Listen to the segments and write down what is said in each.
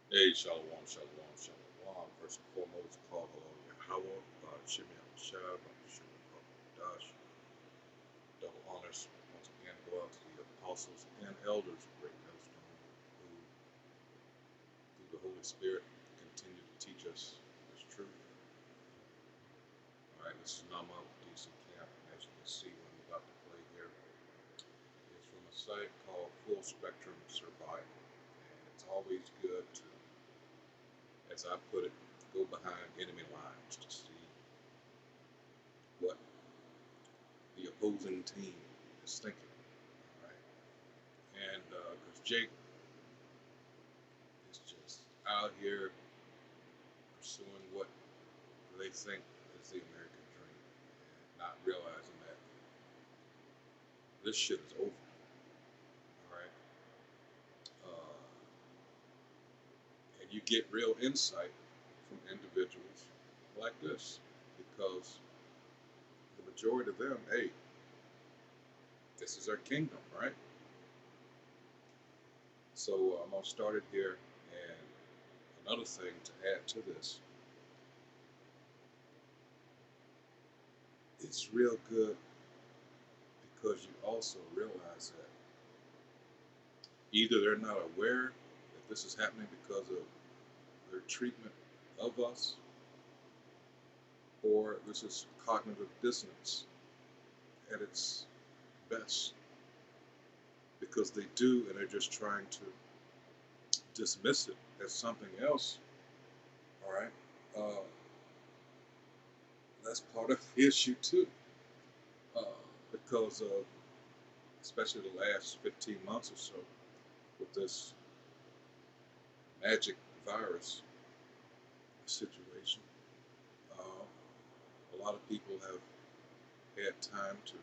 Hey, shalom, shalom, shalom. First and foremost, call hello Yahweh, Shimmy Shab, Dash. Double honors once again go out to the apostles and elders of Great Millstone who, through the Holy Spirit, continue to teach us this truth. All right, this is Nama of DC Camp, and as you can see, what I'm about to play here is from a site called Full Spectrum Survival. And it's always good to, as I put it, go behind enemy lines to see what the opposing team is thinking. All right? And because Jake is just out here pursuing what they think is the American dream, and not realizing that this shit is over. All right, and you get real insight from individuals like this because the majority of them, hey, this is our kingdom, right? So I'm gonna start it here, and another thing to add to this, it's real good because you also realize that either they're not aware that this is happening because of their treatment of us, or this is cognitive dissonance at its best because they do and they're just trying to dismiss it as something else. All right, uh, that's part of the issue too, uh, because of especially the last 15 months or so with this magic virus situation. A lot of people have had time to,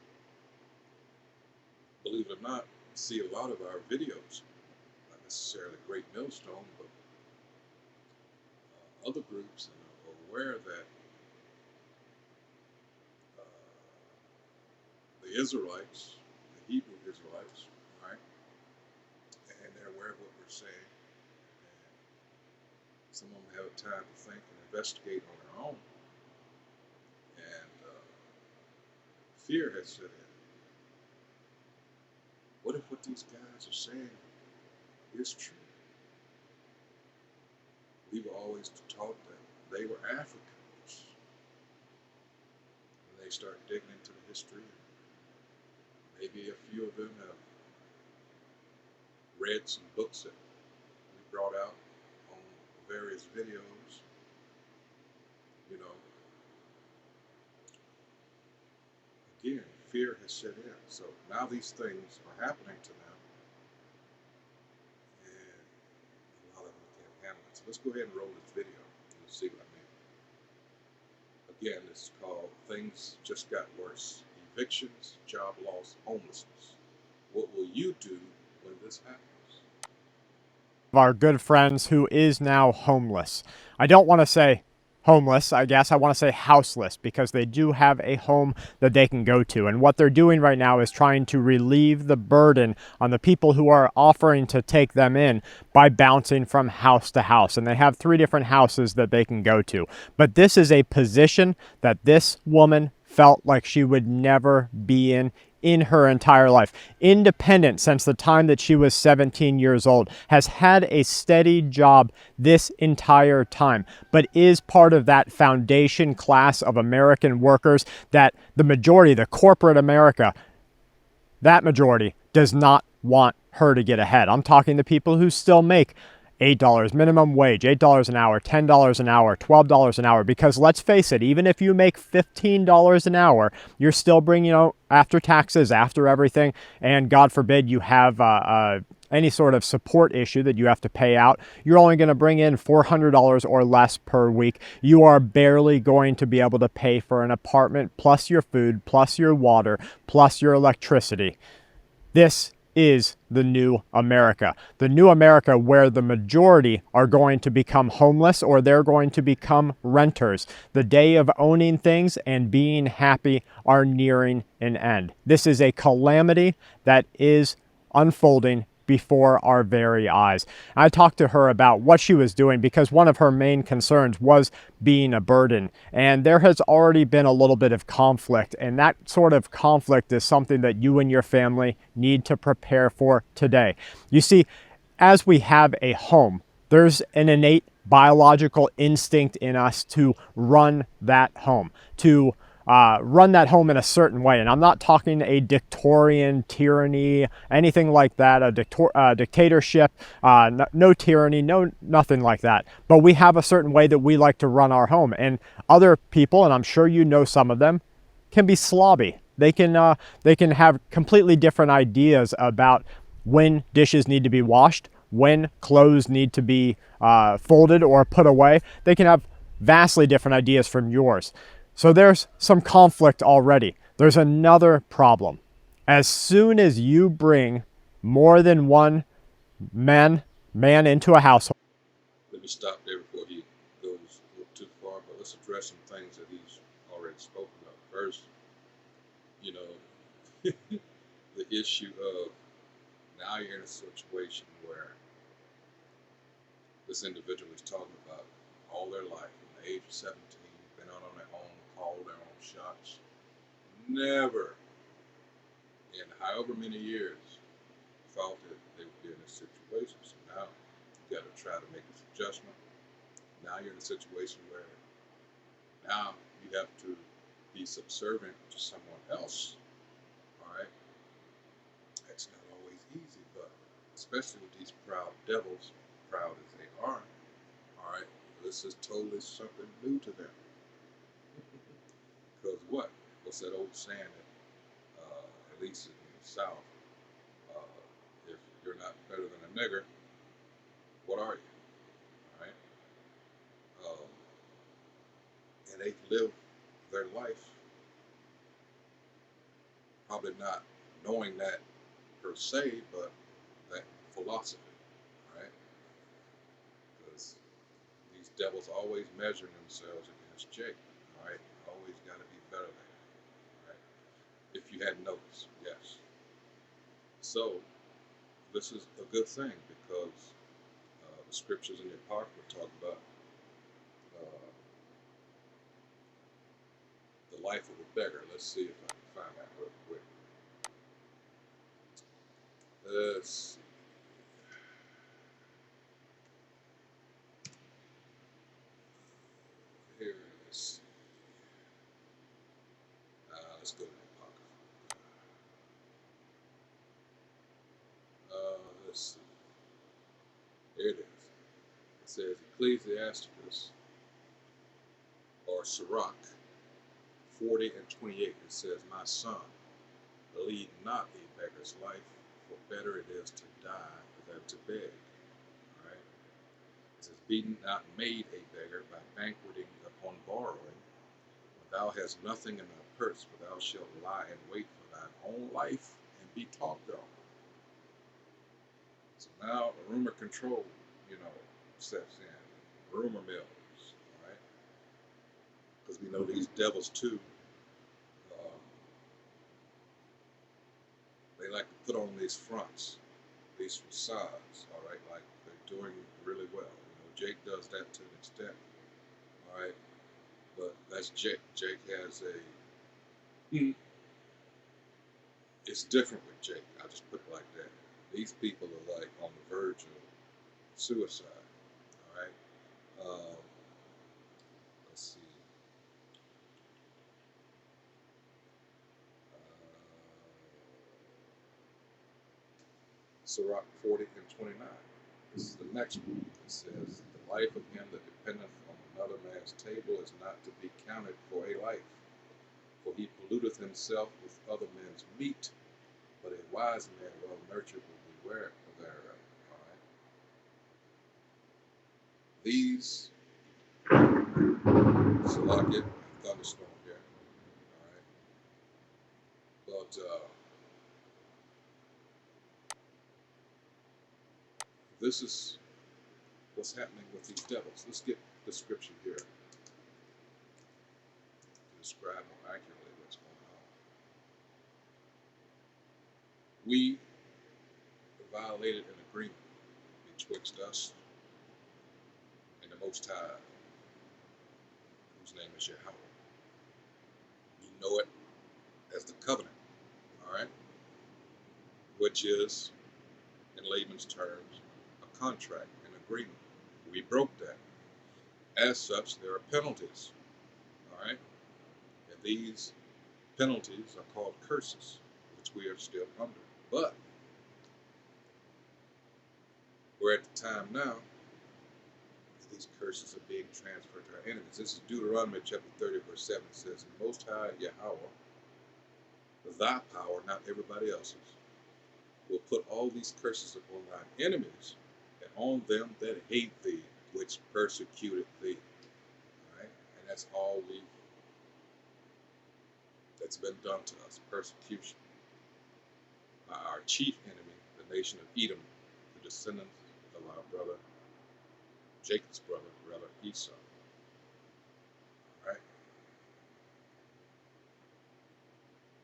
believe it or not, see a lot of our videos. Not necessarily Great Millstone, but other groups, and are aware that the Israelites, the Hebrew Israelites, right, and they're aware of what we're saying. And some of them have time to think and investigate on their own. And fear has set in. What if what these guys are saying is true? We were always taught that they were Africans. And they start digging into the history. Maybe a few of them have read some books that we brought out on various videos. You know, again, fear has set in. So now these things are happening to them, and a lot of them can't handle it. So let's go ahead and roll this video and you'll see what I mean. Again, this is called Things Just Got Worse. Evictions, job loss, homelessness. What will you do when this happens? Of our good friends who is now homeless. I don't want to say homeless, I guess. I want to say houseless because they do have a home that they can go to. And what they're doing right now is trying to relieve the burden on the people who are offering to take them in by bouncing from house to house. And they have 3 different houses that they can go to. But this is a position that this woman felt like she would never be in her entire life. Independent since the time that she was 17 years old, has had a steady job this entire time, but is part of that foundation class of American workers that the majority, the corporate America, that majority does not want her to get ahead. I'm talking the people who still make $8 minimum wage, $8 an hour, $10 an hour, $12 an hour. Because let's face it, even if you make $15 an hour, you're still bringing, after taxes, after everything, and God forbid you have any sort of support issue that you have to pay out, you're only going to bring in $400 or less per week. You are barely going to be able to pay for an apartment, plus your food, plus your water, plus your electricity. This is the new America. The new America where the majority are going to become homeless or they're going to become renters. The day of owning things and being happy are nearing an end. This is a calamity that is unfolding before our very eyes. I talked to her about what she was doing because one of her main concerns was being a burden. And there has already been a little bit of conflict, and that sort of conflict is something that you and your family need to prepare for today. You see, as we have a home, there's an innate biological instinct in us to run that home, to run that home in a certain way. And I'm not talking a dictatorial tyranny, anything like that, a dictatorship, no tyranny, no nothing like that. But we have a certain way that we like to run our home. And other people, and I'm sure you know some of them, can be slobby. They can have completely different ideas about when dishes need to be washed, when clothes need to be folded or put away. They can have vastly different ideas from yours. So there's some conflict already. There's another problem. As soon as you bring more than one man into a household. Let me stop there before he goes a little too far, but let's address some things that he's already spoken of. First, you know, the issue of now you're in a situation where this individual is talking about all their life, from the age of 17, been out on their own, called their own shots. Never, in however many years, thought that they would be in this situation. So now you got to try to make this adjustment. Now you're in a situation where now you have to be subservient to someone else. All right, that's not always easy, but especially with these proud devils, proud as they are. All right, this is totally something new to them. Because what? What's that old saying that, at least in the South, if you're not better than a nigger, what are you? All right? And they live their life probably not knowing that per se, but that philosophy, right? Because these devils always measuring themselves against Jake, all right? Always got to be better than him, right? If you hadn't noticed, yes. So this is a good thing because the scriptures in the Apocrypha talk about uh, the life of a beggar. Let's see if I can find that real quick. Let's see. Here it is. Let's go to the Apocrypha. Let's see. There it is. It says Ecclesiasticus or Sirach 40 and 28. It says, "My son, lead not a beggar's life, for better it is to die than to beg." All right. It says, "Be not made a beggar by banqueting upon borrowing. When thou hast nothing in thy purse, for thou shalt lie in wait for thine own life and be talked of." So now the rumor control, steps in. Rumor mills, all right? Because we know these devils too. Um, they like to put on these fronts, these facades, all right, like they're doing really well. Jake does that to an extent, all right, but that's Jake. Jake has it's different with Jake. I just put it like that. These people are like on the verge of suicide, all right. Let's see. Sirach 40 and 29. This is the next one. It says, "The life of him that dependeth on another man's table is not to be counted for a life, for he polluteth himself with other men's meat, but a wise man well nurtured will beware thereof." All right. These Salakia thunderstorm here. All right. But this is what's happening with these devils. Let's get the scripture here to describe more accurately what's going on. We violated an agreement betwixt us and the Most High, whose name is Yahweh. You know it as the covenant, all right, which is, in layman's terms, a contract, an agreement. We broke that. As such, there are penalties, all right, and these penalties are called curses, which we are still under. But we're at the time now these curses are being transferred to our enemies. This is Deuteronomy chapter 30, verse 7. It says, Most High Yahweh, thy power, not everybody else's, will put all these curses upon thine enemies and on them that hate thee, which persecuted thee. All right? And that's all that's been done to us, persecution by our chief enemy, the nation of Edom, the descendants of our brother, Jacob's brother Esau. All right?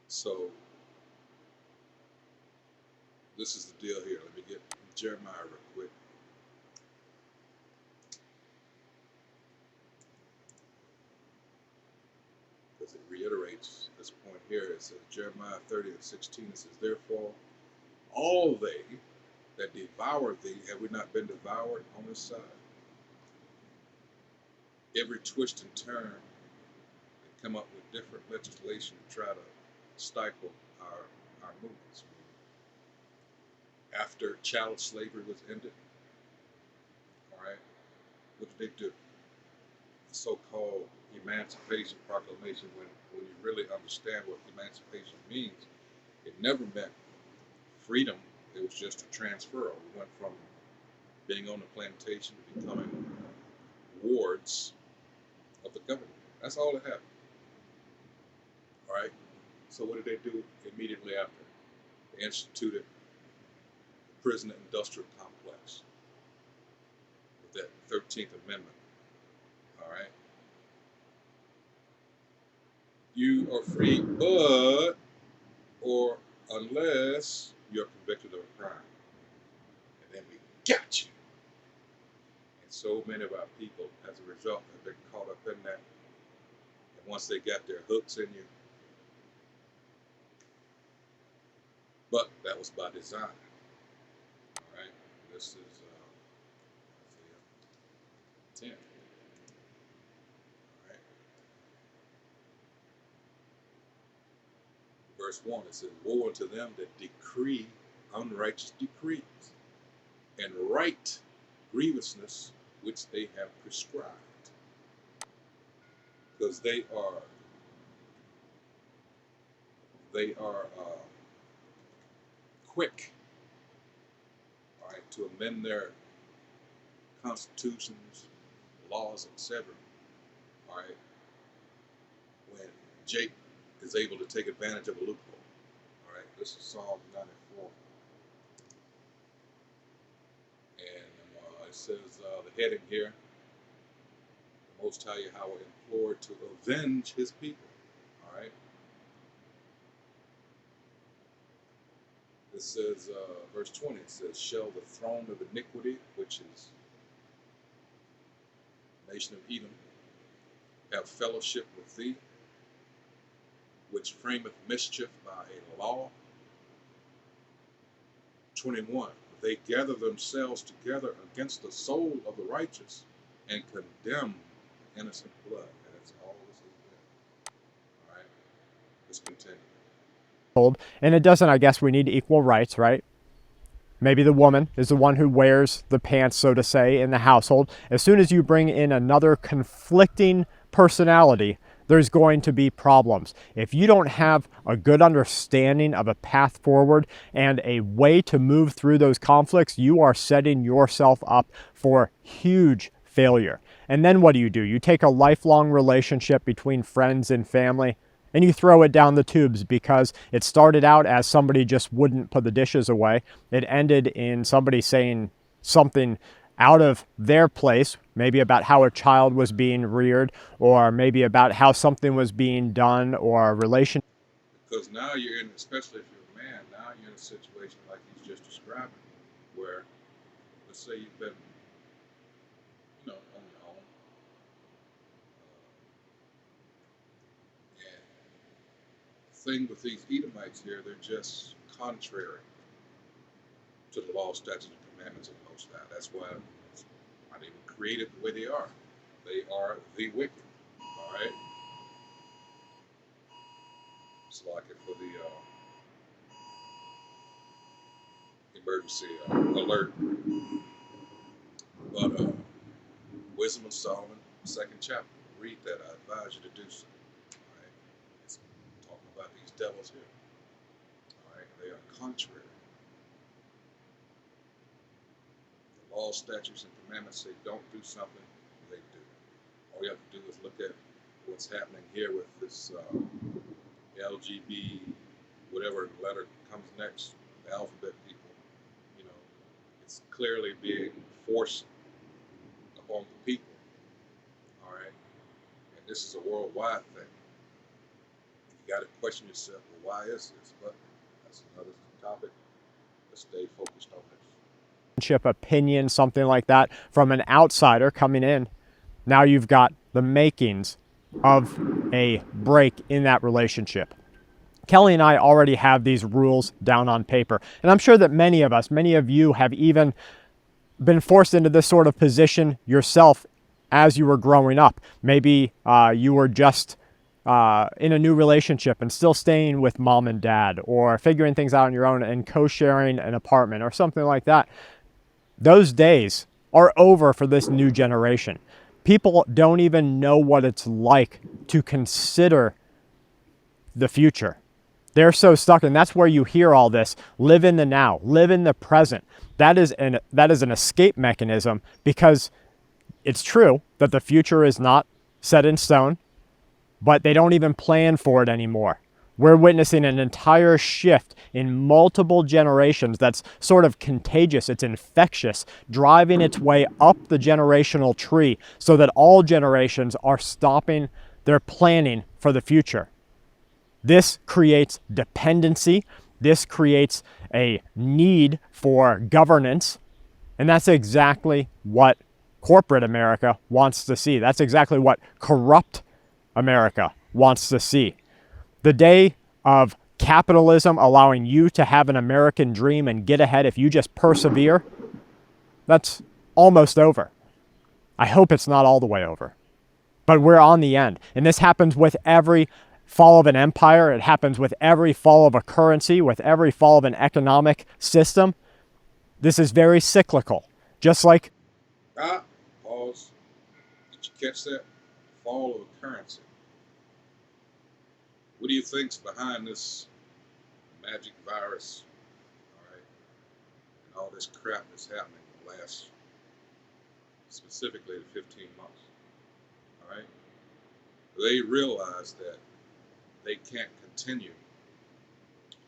So, this is the deal here. Let me get Jeremiah real quick. Because it reiterates this point here. It says, Jeremiah 30 and 16, it says, Therefore, all they that devour thee, have we not been devoured on this side? Every twist and turn, they come up with different legislation to try to stifle our movements. After child slavery was ended, all right, what did they do? The so-called Emancipation Proclamation, when you really understand what emancipation means, it never meant freedom. It was just a transfer. We went from being on the plantation to becoming wards of the government. That's all that happened. All right. So what did they do immediately after? They instituted the prison industrial complex with that 13th Amendment. All right. You are free, but or unless you're convicted of a crime, and then we got you. And so many of our people, as a result, have been caught up in that. And once they got their hooks in you, but that was by design. All right, this is Isaiah 10. All right, verse 1. It says, "Woe unto them that decree unrighteous decrees, and write grievousness which they have prescribed." Because they are quick, all right, to amend their constitutions, laws, etc. All right, when Jake is able to take advantage of a loophole. All right, this is Psalm 94, and it says the heading here: the Most High Yahweh implored to avenge His people. All right. It says, verse 20, it says, "Shall the throne of iniquity, which is the nation of Edom, have fellowship with thee, which frameth mischief by a law?" 21, "They gather themselves together against the soul of the righteous, and condemn innocent blood." And that's all this has been. All right, let's continue. And it doesn't, I guess we need equal rights, right? Maybe the woman is the one who wears the pants, so to say, in the household. As soon as you bring in another conflicting personality, there's going to be problems. If you don't have a good understanding of a path forward and a way to move through those conflicts, you are setting yourself up for huge failure. And then what do? You take a lifelong relationship between friends and family, and you throw it down the tubes because it started out as somebody just wouldn't put the dishes away. It ended in somebody saying something out of their place, maybe about how a child was being reared, or maybe about how something was being done, or a relation. Because now you're in, especially if you're a man, now you're in a situation like he's just describing. where, let's say you've been, on your own, and the thing with these Edomites here, they're just contrary to the law, statutes, and commandments of the Most High. That's why it's not even created the way they are. They are the wicked. All right. It's like it for the emergency alert. But Wisdom of Solomon, second chapter. Read that. I advise you to do so. All right. It's talking about these devils here. All right. They are contrary. The law, statutes, and commandments say don't do something. They do. All you have to do is look at what's happening here with this LGB, whatever letter comes next, the alphabet people. It's clearly being forced upon the people. All right. And this is a worldwide thing. You got to question yourself, well, why is this? But that's another topic. Let's stay focused on this. Opinion, something like that, from an outsider coming in. Now you've got the makings of a break in that relationship. Kelly and I already have these rules down on paper. And I'm sure that many of you have even been forced into this sort of position yourself as you were growing up. Maybe you were just in a new relationship and still staying with mom and dad, or figuring things out on your own and co-sharing an apartment or something like that. Those days are over for this new generation. People don't even know what it's like to consider the future. They're so stuck, and that's where you hear all this. Live in the now, live in the present. That is an escape mechanism, because it's true that the future is not set in stone, but they don't even plan for it anymore. We're witnessing an entire shift in multiple generations that's sort of contagious. It's infectious, driving its way up the generational tree so that all generations are stopping their planning for the future. This creates dependency. This creates a need for governance. And that's exactly what corporate America wants to see. That's exactly what corrupt America wants to see. The day of capitalism allowing you to have an American dream and get ahead if you just persevere, that's almost over. I hope it's not all the way over. But we're on the end. And this happens with every fall of an empire. It happens with every fall of a currency, with every fall of an economic system. This is very cyclical. Just like... Pause. Did you catch that? Fall of a currency. What do you think's behind this magic virus, all right, and all this crap that's happening in the last, specifically the 15 months, all right? They realize that they can't continue,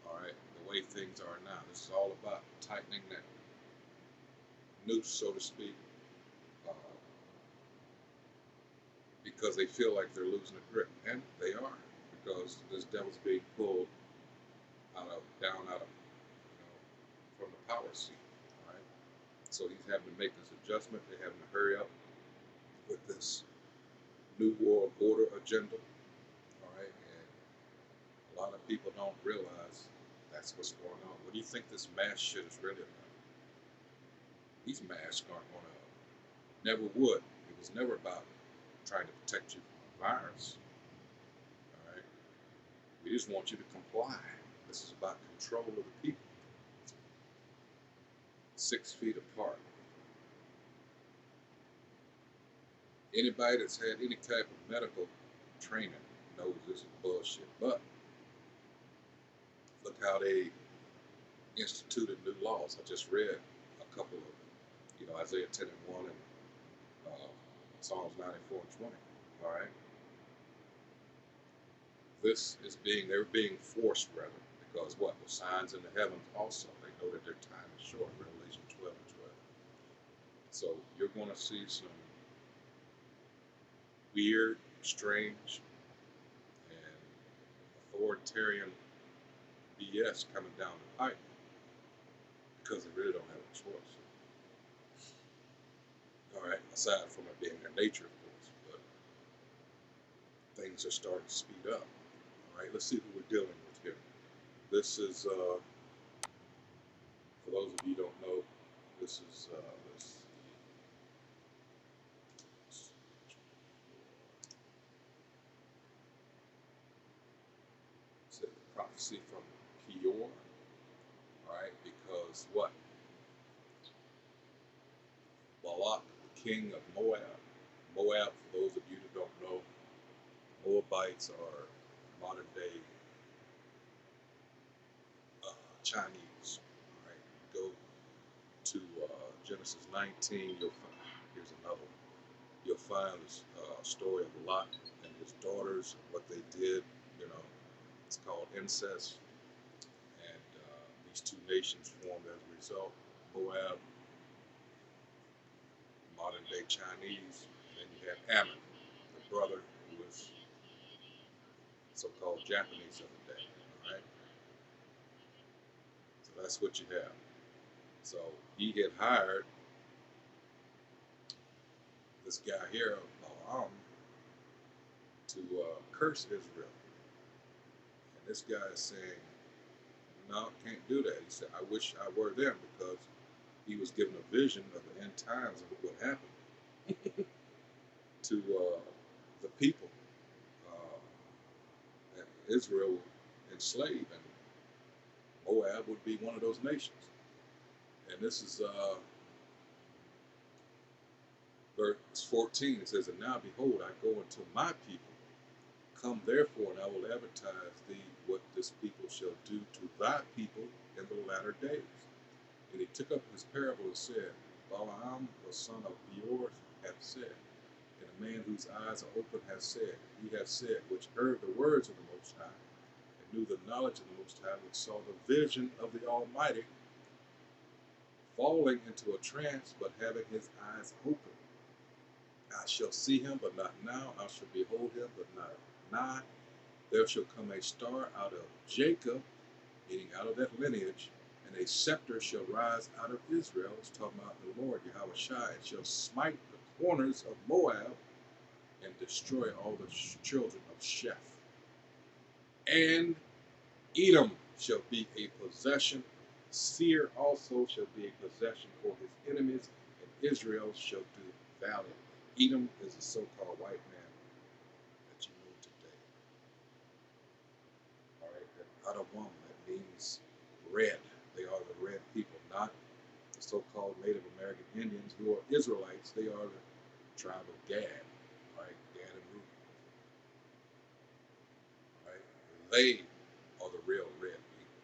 all right, the way things are now. This is all about tightening that noose, so to speak, because they feel like they're losing a grip, and they are. Because this devil's being pulled down out of, from the power seat, all right? So he's having to make this adjustment. They're having to hurry up with this new world order agenda, all right? And a lot of people don't realize that's what's going on. What do you think this mask shit is really about? These masks aren't going to, never would. It was never about trying to protect you from a virus. We just want you to comply. This is about control of the people. 6 feet apart. Anybody that's had any type of medical training knows this is bullshit. But look how they instituted new laws. I just read a couple of them. Isaiah 10 and 1 and Psalms 94 and 20. All right. They're being forced, rather, because what? The signs in the heavens also, they know that their time is short, Revelation 12 and 12. So you're going to see some weird, strange, and authoritarian BS coming down the pipe, because they really don't have a choice. All right, aside from it being their nature, of course, but things are starting to speed up. All right, let's see who we're dealing with here. This is, for those of you who don't know, this is the prophecy from Peor. All right, because what? Balak, the king of Moab. Moab, for those of you who don't know, Moabites are modern day Chinese. All right, go to Genesis 19. Here's another one. You'll find this story of Lot and his daughters and what they did. You know, it's called incest, and these two nations formed as a result. Moab, modern day Chinese, and then you have Ammon, the brother who was so-called Japanese of the day. All right, so that's what you have. So he had hired this guy here, Balaam, to curse Israel. And this guy is saying, no, can't do that. He said, I wish I were them, because he was given a vision of the end times of what would happen to the people that Israel enslaved, and Moab would be one of those nations. And this is verse 14. It says, and now behold, I go unto my people. Come therefore, and I will advertise thee what this people shall do to thy people in the latter days. And he took up his parable and said, Balaam the son of Beor hath said, and a man whose eyes are open hath said, he hath said, which heard the words of the Most High, and knew the knowledge of the Most High, which saw the vision of the Almighty, falling into a trance, but having his eyes open. I shall see him, but not now. I shall behold him, but not nigh. There shall come a star out of Jacob, meaning out of that lineage, and a scepter shall rise out of Israel. It's talking about the Lord, Yahweh Shai, and shall smite the corners of Moab and destroy all the children of Sheph. And Edom shall be a possession. Seir also shall be a possession for his enemies, and Israel shall do valiantly. Edom is a so-called white man that you know today. All right, that Adawam, that means red. They are the red people, not the so-called Native American Indians who are Israelites. They are the tribe of Gad, right? Gad and Reuben. All right, they are the real red people,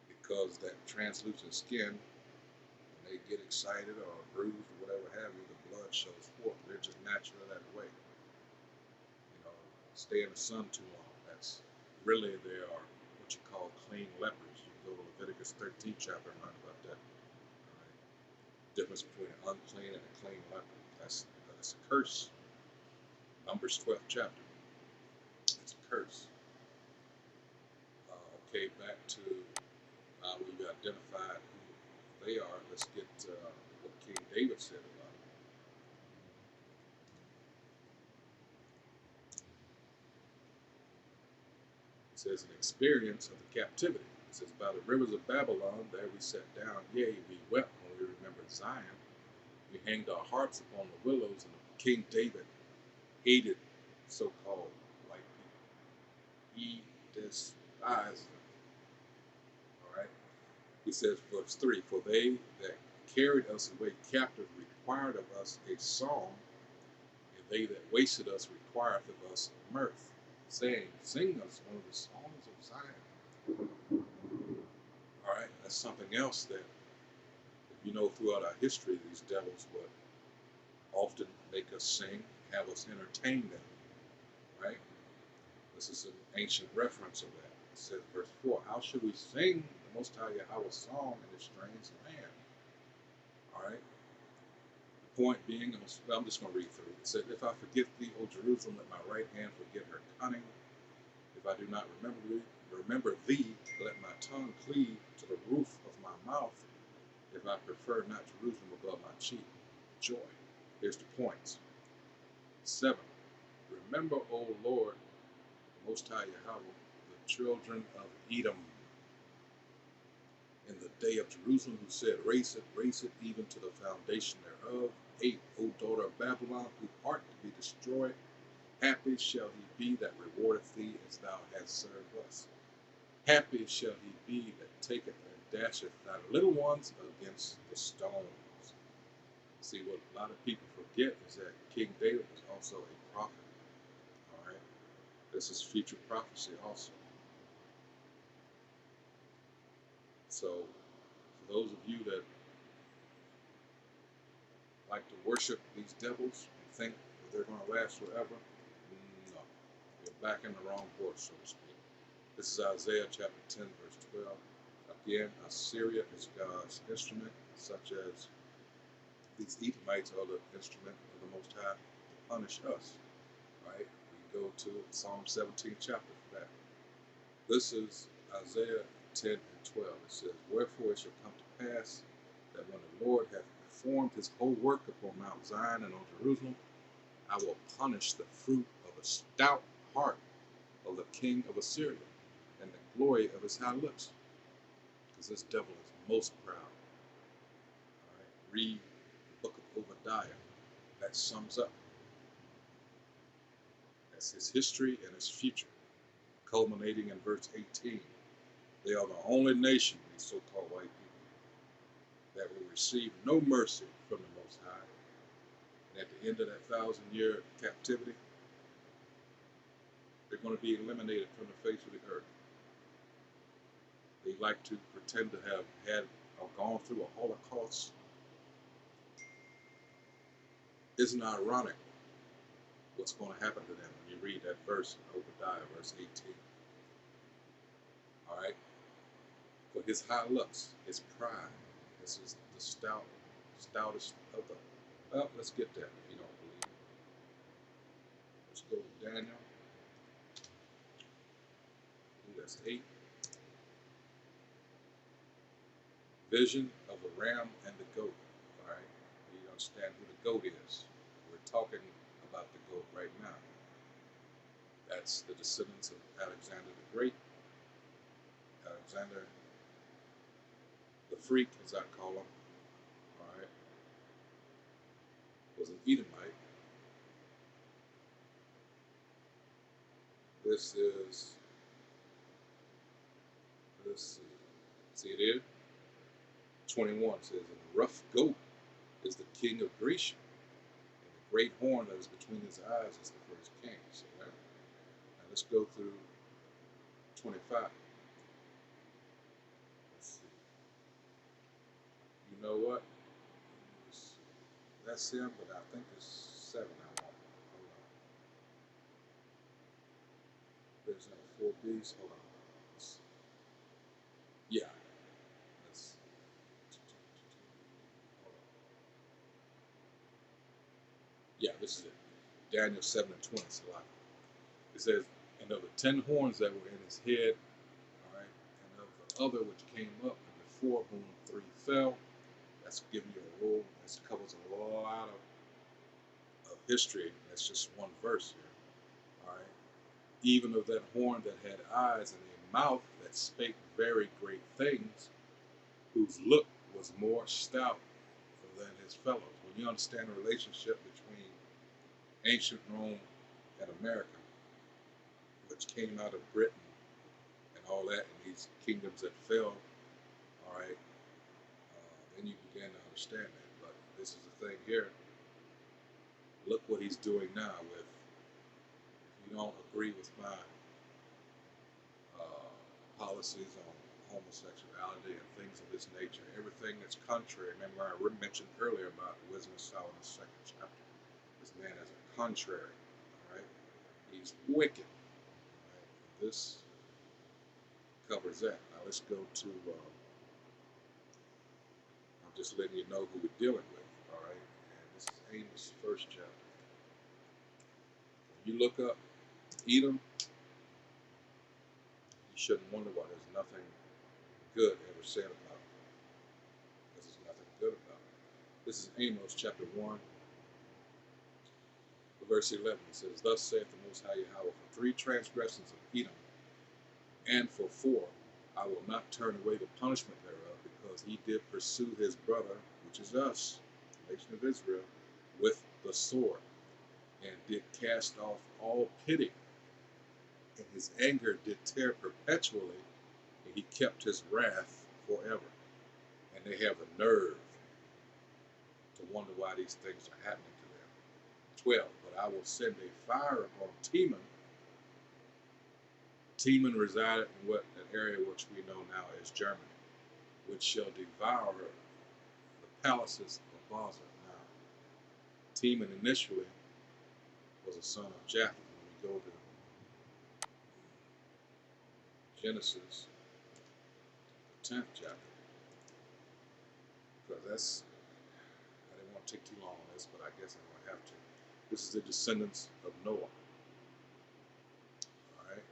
because that translucent skin, when they get excited or bruised or whatever have you, the blood shows forth. They're just naturally that way. You know, stay in the sun too long. That's really, they are what you call clean lepers. You can go to Leviticus 13 chapter and learn about that. All right? Difference between an unclean and a clean leper. That's a curse. Numbers 12th chapter. It's a curse. Okay, back to we've identified who they are. Let's get what King David said about it. It says, an experience of the captivity. It says, by the rivers of Babylon, there we sat down. Yea, we wept when we remembered Zion. We hanged our harps upon the willows, and King David hated so-called white people. He despised them. All right. He says, verse 3, for they that carried us away captive required of us a song, and they that wasted us requireth of us mirth, saying, sing us one of the songs of Zion. All right, that's something else that, you know, throughout our history, these devils would often make us sing, have us entertain them, right? This is an ancient reference of that. It says, verse 4, how should we sing the Most High Yahweh's song in a strange land? All right. The point being, I'm just going to read through it. It said, if I forget thee, O Jerusalem, let my right hand forget her cunning. If I do not remember thee, let my tongue cleave to the roof of my mouth. I prefer not Jerusalem above my chief joy. Here's the points. 7. Remember, O Lord, the Most High Yahweh, the children of Edom in the day of Jerusalem, who said, raise it even to the foundation thereof. 8. O daughter of Babylon, who art to be destroyed, happy shall he be that rewardeth thee as thou hast served us. Happy shall he be that taketh and dasheth thy little ones against the stones. See, what a lot of people forget is that King David was also a prophet. All right, this is future prophecy also. So, for those of you that like to worship these devils and think that they're going to last forever, no, you're back in the wrong horse, so to speak. This is Isaiah chapter 10, verse 12. Again, Assyria is God's instrument, such as these Edomites are the instrument of the Most High to punish us. Right? We go to Psalm 17 chapter for that. This is Isaiah 10 and 12. It says, wherefore it shall come to pass that when the Lord hath performed his whole work upon Mount Zion and on Jerusalem, I will punish the fruit of a stout heart of the king of Assyria and the glory of his high lips. Because this devil is most proud. All right? Read the book of Obadiah. That sums up. That's his history and his future, culminating in verse 18. They are the only nation, these so-called white people, that will receive no mercy from the Most High. And at the end of that 1,000-year captivity, they're going to be eliminated from the face of the earth. They like to pretend to have had or gone through a Holocaust. Isn't it ironic what's going to happen to them when you read that verse in Obadiah, verse 18? All right? For his high looks, his pride, this is the stoutest of the. Well, let's get that if you don't believe it. Let's go to Daniel. That's 8. Vision of the ram and the goat. All right? You understand who the goat is. We're talking about the goat right now. That's the descendants of Alexander the Great. Alexander the Freak, as I call him, all right, was an Edomite. This is, let's see it here. 21 says, and the rough goat is the king of Grecia, and the great horn that is between his eyes is the first king. So now let's go through 25. Let's see. You know what? That's him, but I think it's 7 I want. Hold on. There's no 4 B's. Hold on. Yeah. Let's, hold on. Yeah, this is it. Daniel 7 and 20. It's a lot. It says, and of the 10 horns that were in his head, all right, and of the other which came up, and before whom 3 fell. That's giving you a rule. This covers a lot of history. That's just one verse here. All right. Even of that horn that had eyes and a mouth that spake very great things, whose look was more stout than his fellows. When you understand the relationship between ancient Rome and America, which came out of Britain and all that, and these kingdoms that fell, all right, then you begin to understand that. But this is the thing here. Look what he's doing now with, if you don't agree with my policies on homosexuality and things of this nature, everything that's contrary. Remember I mentioned earlier about Wisdom of Solomon's 2nd chapter. This man is a contrary, all right? He's wicked. All right? This covers that. Now let's go to, I'm just letting you know who we're dealing with, all right? And this is Amos' 1st chapter. When you look up Edom, you shouldn't wonder why there's nothing good ever said about it. Because there's nothing This is Amos chapter 1, verse 11. It says, Thus saith the Most High Yahweh, for 3 transgressions of Edom, and for 4, I will not turn away the punishment thereof, because he did pursue his brother, which is us, the nation of Israel, with the sword, and did cast off all pity. And his anger did tear perpetually, and he kept his wrath forever. And they have the nerve to wonder why these things are happening to them. 12, but I will send a fire upon Teman. Teman resided in what an area which we know now as Germany, which shall devour the palaces of Baza. Now, Teman initially was a son of Japheth. When we go to Genesis, the 10th chapter, because I didn't want to take too long on this, but I guess I'm going to have to. This is the descendants of Noah. All right.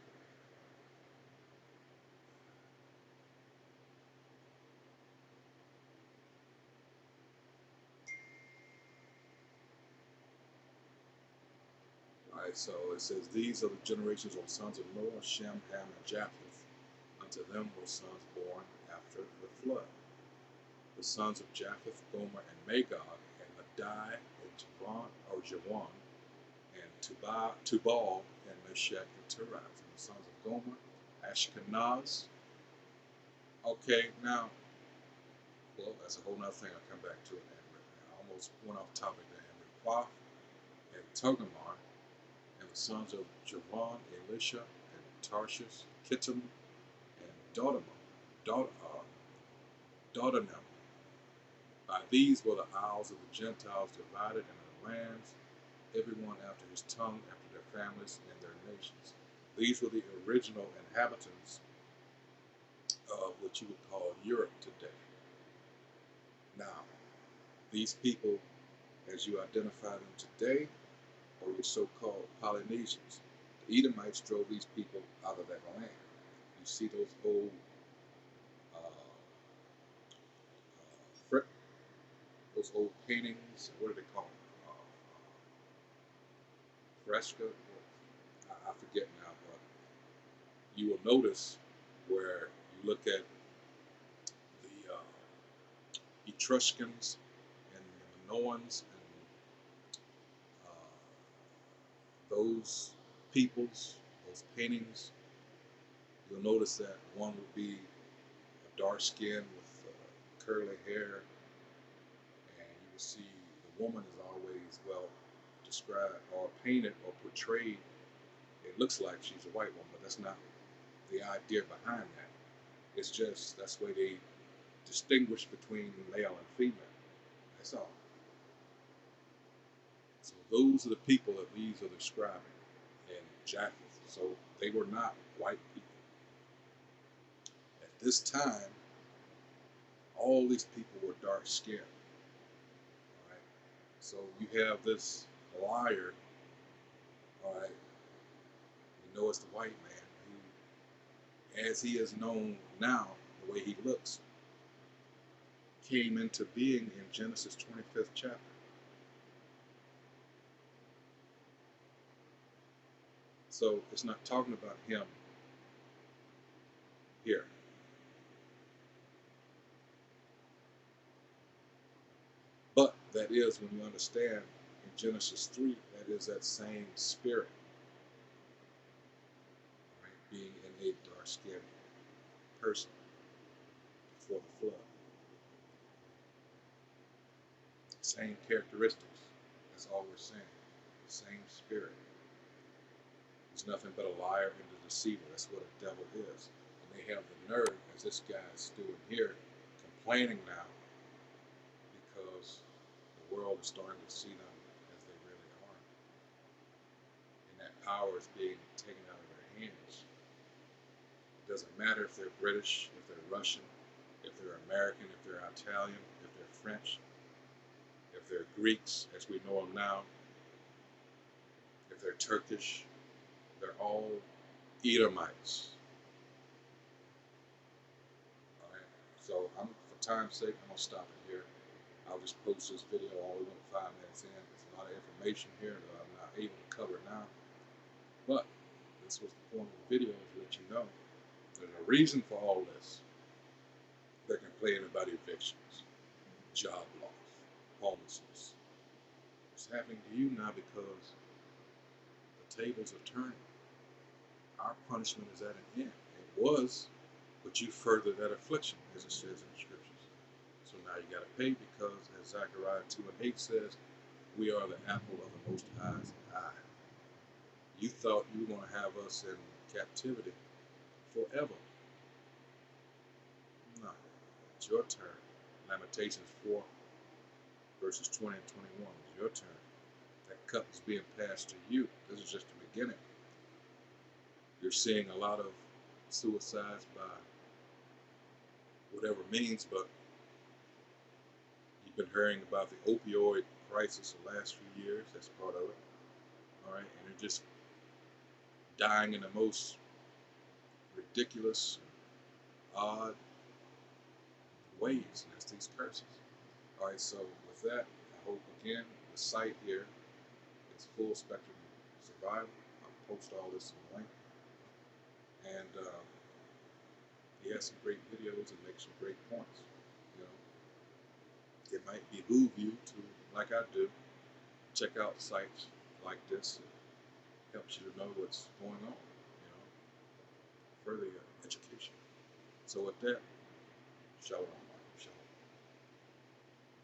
All right, so it says, These are the generations of the sons of Noah, Shem, Ham, and Japheth. Unto them were sons born after the flood. The sons of Japheth, Gomer, and Magog, and Madai, and Jawan, and Tubal, and Meshach, and Tiraz. And the sons of Gomer, Ashkenaz. Okay, now, well, that's a whole nother thing. I'll come back to it. I almost went off topic there. And Rapha, and Togarmah, and the sons of Javan, Elisha, and Tarshish, Kittim, and Dodanim. By these were the isles of the Gentiles divided in their lands, everyone after his tongue, after their families and their nations. These were the original inhabitants of what you would call Europe today. Now, these people, as you identify them today, are your so-called Polynesians. The Edomites drove these people out of that land. You see those old paintings, what do they call them? Fresco? I forget now, but you will notice where you look at the Etruscans and the Minoans and those peoples, those paintings, you'll notice that one would be a dark skin with curly hair, and you will see the woman is always, well, described or painted or portrayed. It looks like she's a white woman, but that's not the idea behind that. It's just that's the way they distinguish between male and female. That's all. So those are the people that these are describing in Japheth. So they were not white people. At this time, all these people were dark skinned. All right. So you have this liar, all right, you know it's the white man who, as he is known now, the way he looks, came into being in Genesis 25th chapter. So it's not talking about him here. But that is, when you understand in Genesis 3, that is that same spirit, right, being in a dark-skinned person before the flood. Same characteristics. That's all we're saying. The same spirit. He's nothing but a liar and a deceiver. That's what a devil is. And they have the nerve, as this guy is doing here, complaining now because the world is starting to see them as they really are. And that power is being taken out of their hands. It doesn't matter if they're British, if they're Russian, if they're American, if they're Italian, if they're French, if they're Greeks, as we know them now, if they're Turkish, they're all Edomites. All right. So for time's sake, I'm gonna stop it here. I'll just post this video all we went 5 minutes in. There's a lot of information here that I'm not able to cover now. But this was the point of the video, to let you know there's a reason for all this. They complain about evictions, job loss, homelessness. It's happening to you now because the tables are turning. Our punishment is at an end. It was, but you furthered that affliction, as it says in the scriptures. So now you got to pay because, as Zechariah 2:8 says, we are the apple of the Most High's eye. You thought you were going to have us in captivity forever. No, it's your turn. Lamentations 4, verses 20 and 21 is your turn. That cup is being passed to you. This is just the beginning. You're seeing a lot of suicides by whatever means, but you've been hearing about the opioid crisis the last few years. That's part of it. All right, and they're just dying in the most ridiculous, odd ways, and that's these curses. All right, so with that, I hope again the site here is Full Spectrum Survival. I'll post all this in the link, and he has some great videos and makes some great points. You know, it might behoove you to, like I do, check out sites like this. It helps you to know what's going on. You know, further your education. So with that, shalom.